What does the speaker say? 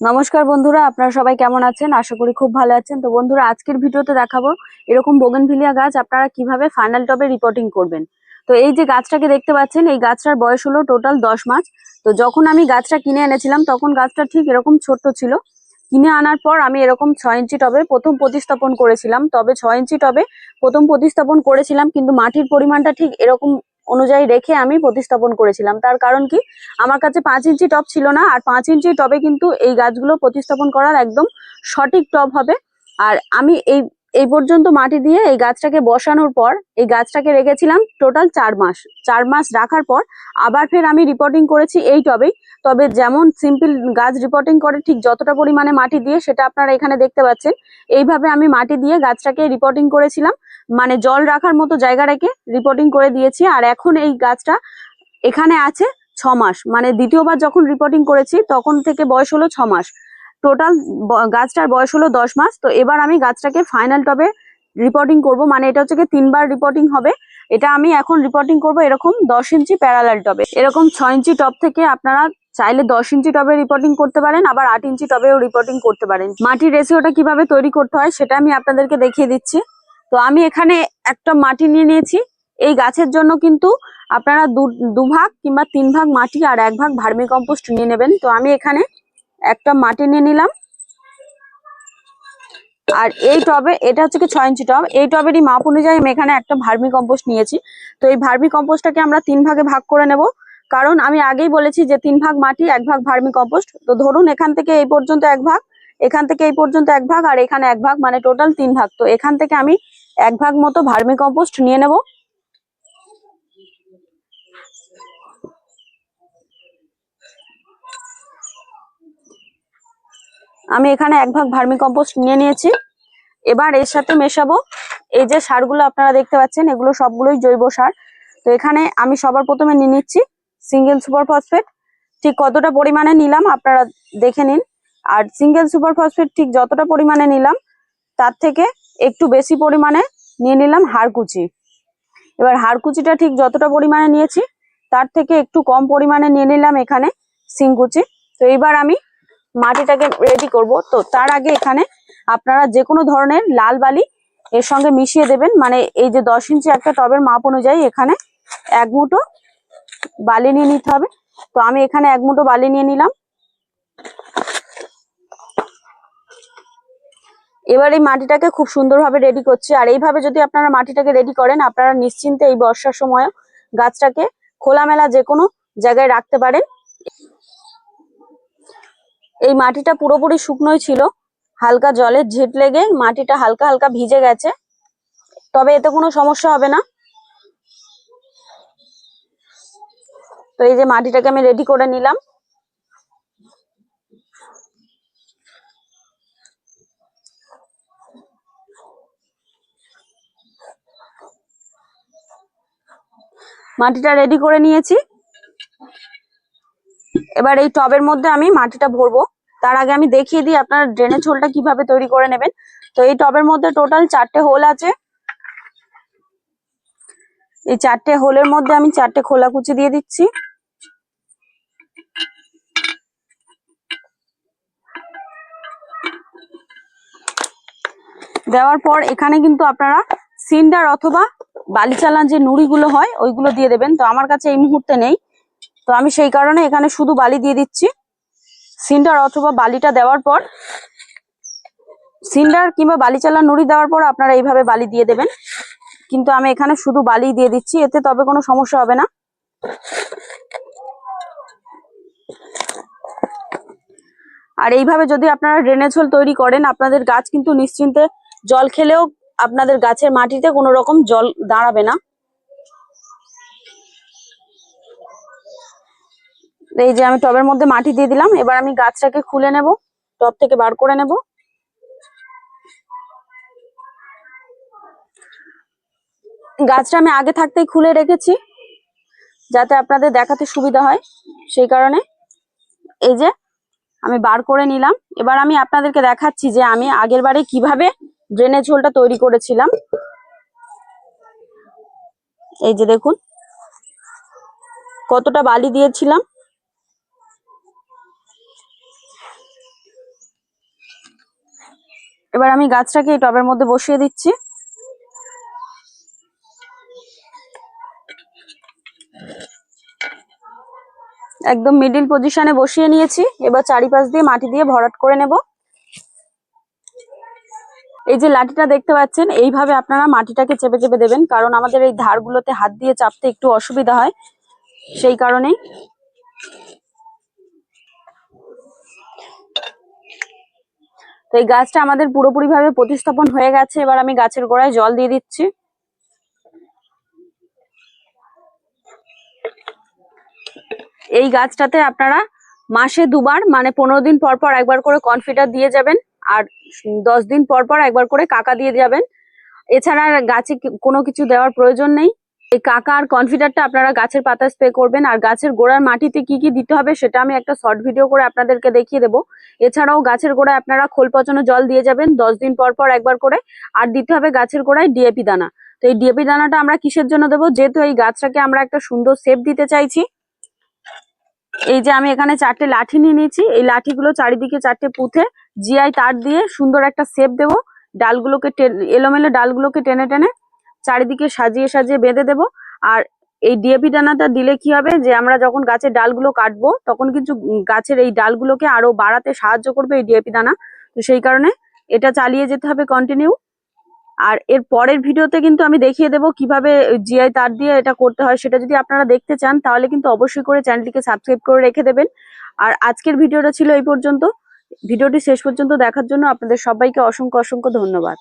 নমস্কার বন্ধুরা, আপনারা সবাই কেমন আছেন? আশা করি খুব ভালো আছেন। তো বন্ধুরা, আজকের ভিডিওতে দেখাবো এরকম বোগেনভিলিয়া গাছ আপনারা কিভাবে ফাইনাল টবে রিপোর্টিং করবেন। তো এই যে গাছটাকে দেখতে পাচ্ছেন, এই গাছটার বয়স হলো টোটাল 10 মাস। তো যখন আমি গাছটা কিনে এনেছিলাম তখন গাছটা ঠিক এরকম ছোট্ট ছিল। কিনে আনার পর আমি এরকম 6 ইঞ্চি টবে প্রথম প্রতিস্থাপন করেছিলাম। তবে 6 ইঞ্চি টবে প্রথম প্রতিস্থাপন করেছিলাম, কিন্তু মাটির পরিমাণটা ঠিক এরকম অনুযায়ী রেখে আমি প্রতিস্থাপন করেছিলাম। তার কারণ কি, আমার কাছে 5 ইঞ্চি টব ছিল না, আর 5 ইঞ্চি টবে কিন্তু এই গাছগুলো প্রতিস্থাপন করার একদম সঠিক টব হবে। আর আমি এই এই পর্যন্ত মাটি দিয়ে এই গাছটাকে বসানোর পর এই গাছটাকে রেখেছিলাম টোটাল 4 মাস। 4 মাস রাখার পর আবার ফের আমি রিপোর্টিং করেছি এই টবেই। তবে যেমন সিম্পল গাছ রিপোর্টিং করে ঠিক যতটা পরিমাণে মাটি দিয়ে, সেটা আপনারা এখানে দেখতে পাচ্ছেন। এইভাবে আমি মাটি দিয়ে গাছটাকে রিপোর্টিং করেছিলাম, মানে জল রাখার মতো জায়গা রেখে রিপোর্টিং করে দিয়েছি। আর এখন এই গাছটা এখানে আছে 6 মাস, মানে দ্বিতীয়বার যখন রিপোর্টিং করেছি তখন থেকে বয়স হলো 6 মাস। টোটাল গাছটার বয়স হলো 10 মাস। তো এবার আমি গাছটাকে ফাইনাল টবে রিপোর্টিং করব, মানে এটা হচ্ছে 3বার রিপোর্টিং হবে। এটা আমি এখন রিপোর্টিং করব এরকম 10 ইঞ্চি প্যারালাল টবে। এরকম 6 ইঞ্চি টব থেকে আপনারা চাইলে 10 ইঞ্চি টবে রিপোর্টিং করতে পারেন, আবার 8 ইঞ্চি টবেও রিপোর্টিং করতে পারেন। মাটির রেশিওটা কিভাবে তৈরি করতে হয় সেটা আমি আপনাদেরকে দেখিয়ে দিচ্ছি। তো আমি এখানে একটা মাটি নিয়ে নিয়েছি। এই গাছের জন্য কিন্তু আপনারা দুভাগ কিংবা 3 ভাগ মাটি আর 1 ভাগ ভার্মি কম্পোস্ট নিয়ে নেবেন। তো আমি এখানে একটা মাটি নিয়ে নিলাম। আর এই টবে, এটা হচ্ছে 6 ইঞ্চি টব, এই টবেরই মাপ অনুযায়ী আমি এখানে একটা ভার্মি কম্পোস্ট নিয়েছি। তো এই ভার্মি কম্পোস্টটাকে আমরা 3 ভাগে ভাগ করে নেব, কারণ আমি আগেই বলেছি যে 3 ভাগ মাটি 1 ভাগ ভার্মি কম্পোস্ট। তো ধরুন এখান থেকে এই পর্যন্ত 1 ভাগ, এখান থেকে এই পর্যন্ত 1 ভাগ, আর এখানে 1 ভাগ, মানে টোটাল 3 ভাগ। তো এখান থেকে আমি 1 ভাগ মতো ভার্মি কম্পোস্ট নিয়ে নেব। আমি এখানে 1 ভাগ ভার্মি কম্পোস্ট নিয়ে নিয়েছি। এবার এর সাথে মেশাবো এই যে সারগুলো আপনারা দেখতে পাচ্ছেন, এগুলো সবগুলোই জৈব সার। তো এখানে আমি সবার প্রথমে নিয়ে নিচ্ছি সিঙ্গেল সুপার ফসফেট। ঠিক কতটা পরিমাণে নিলাম আপনারা দেখে নিন। আর সিঙ্গেল সুপার ফসফেট ঠিক যতটা পরিমাণে নিলাম তার থেকে একটু বেশি পরিমাণে নিয়ে নিলাম হাড়কুচি। এবার হাড়কুচিটা ঠিক যতটা পরিমাণে নিয়েছি তার থেকে একটু কম পরিমাণে নিয়ে নিলাম এখানে সিংকুচি। তো এবার আমি মাটিটাকে রেডি করব। তো তার আগে এখানে আপনারা যে কোনো ধরনের লাল বালি এর সঙ্গে মিশিয়ে দেবেন। মানে এই যে 10 ইঞ্চি একটা টবের মাপ অনুযায়ী এখানে 1 মুঠো বালি নিয়ে নিতে হবে। তো আমি এখানে 1 মুঠো বালি নিয়ে নিলাম। এবার এই মাটিটাকে খুব সুন্দরভাবে রেডি করছি। আর এইভাবে যদি আপনারা মাটিটাকে রেডি করেন, আপনারা নিশ্চিন্তে এই বর্ষার সময় গাছটাকে খোলামেলা যে কোনো জায়গায় রাখতে পারেন। এই মাটিটা পুরোপুরি শুকনোই ছিল, হালকা জলের ঝিট লেগে মাটিটা হালকা হালকা ভিজে গেছে, তবে এতে কোনো সমস্যা হবে না। তো এই যে মাটিটাকে আমি রেডি করে নিলাম। মাটিটা রেডি করে নিয়েছি। এবার এই টবের মধ্যে আমি মাটিটা ভরবো। তার আগে আমি দেখিয়ে দিই আপনারা ড্রেনেজ হোলটা কিভাবে তৈরি করে নেবেন। তো এই টবের মধ্যে টোটাল 4টে হোল আছে। এই 4টে হোলের মধ্যে আমি 4টে খোলাকুচি দিয়ে দিচ্ছি। দেওয়ার পর এখানে কিন্তু আপনারা সিন্ডার অথবা বালি চালান যে নুড়িগুলো হয় ওইগুলো দিয়ে দেবেন। তো আমার কাছে এই মুহূর্তে নেই, তো আমি সেই কারণে এখানে শুধু বালি দিয়ে দিচ্ছি। সিন্ডার অথবা বালিটা দেওয়ার পর, সিন্ডার কিংবা বালি চালা নুড়ি দেওয়ার পর আপনারা এইভাবে বালি দিয়ে দেবেন। কিন্তু আমি এখানে শুধু বালি দিয়ে দিচ্ছি, এতে তবে কোনো সমস্যা হবে না। আর এইভাবে যদি আপনারা ড্রেনেজ হোল তৈরি করেন, আপনাদের গাছ কিন্তু নিশ্চিন্তে জল খেলেও আপনাদের গাছের মাটিতে কোনো রকম জল দাঁড়াবে না। এই যে আমি টবের মধ্যে মাটি দিয়ে দিলাম। এবার আমি গাছটাকে খুলে নেব, টব থেকে বার করে নেব। গাছটা আমি আগে থাকতেই খুলে রেখেছি যাতে আপনাদের দেখাতে সুবিধা হয়, সেই কারণে এই যে আমি বার করে নিলাম। এবার আমি আপনাদেরকে দেখাচ্ছি যে আমি আগের বারে কিভাবে ড্রেনেজ হোলটা তৈরি করেছিলাম। এই যে দেখুন কতটা বালি দিয়েছিলাম। এবার আমি গাছটাকে এই টবের মধ্যে বসিয়ে দিচ্ছি। একদম মিডিল পজিশনে বসিয়ে নিয়েছি। এবার চারিপাশ দিয়ে মাটি দিয়ে ভরাট করে নেব। এই যে লাঠিটা দেখতে পাচ্ছেন, এইভাবে আপনারা মাটিটাকে চেপে চেপে দেবেন, কারণ আমাদের এই ধারগুলোতে হাত দিয়ে চাপতে একটু অসুবিধা হয়, সেই কারণেই। তো এই গাছটা আমাদের পুরোপুরি ভাবে প্রতিস্থাপন হয়ে গেছে। এবার আমি গাছের গোড়ায় জল দিয়ে দিচ্ছি। এই গাছটাতে আপনারা মাসে দুবার, মানে 15 দিন পর পর একবার করে কনফিডার দিয়ে যাবেন, আর 10 দিন পর পর একবার করে কাকা দিয়ে যাবেন। এছাড়া গাছে কোনো কিছু দেওয়ার প্রয়োজন নেই। এই কাকা আর কনফিডারটা আপনারা গাছের পাতায় স্প্রে করবেন। আর গাছের গোড়ার মাটিতে কি কি দিতে হবে সেটা আমি একটা শর্ট ভিডিও করে আপনাদেরকে দেখিয়ে দেবো। এছাড়াও গাছের গোড়ায় আপনারা খোল পচানো জল দিয়ে যাবেন 10 দিন পর পর একবার করে। আর দিতে হবে গাছের গোড়ায় ডিএপি দানা। তো এই ডিএপি দানাটা আমরা কিসের জন্য দেবো, যেহেতু এই গাছটাকে আমরা একটা সুন্দর শেপ দিতে চাইছি। এই যে আমি এখানে 4টে লাঠি নিয়ে নিয়েছি, এই লাঠিগুলো চারিদিকে 4টে পুঁতে জিআই তার দিয়ে সুন্দর একটা শেপ দেবো। ডালগুলোকে এলোমেলো ডালগুলোকে টেনে টেনে চারিদিকে সাজিয়ে সাজিয়ে বেঁধে দেবো। আর এই ডিএপি দানাটা দিলে কি হবে, যে আমরা যখন গাছের ডালগুলো কাটবো তখন কিন্তু গাছের এই ডালগুলোকে আরো বাড়াতে সাহায্য করবে এই ডিএপি দানা। তো সেই কারণে এটা চালিয়ে যেতে হবে কন্টিনিউ। আর এর পরের ভিডিওতে কিন্তু আমি দেখিয়ে দেবো কিভাবে জিআই তার দিয়ে এটা করতে হয়। সেটা যদি আপনারা দেখতে চান তাহলে কিন্তু অবশ্যই করে চ্যানেলটিকে সাবস্ক্রাইব করে রেখে দেবেন। আর আজকের ভিডিওটা ছিল এই পর্যন্ত। ভিডিওটি শেষ পর্যন্ত দেখার জন্য আপনাদের সবাইকে অসংখ্য অসংখ্য ধন্যবাদ।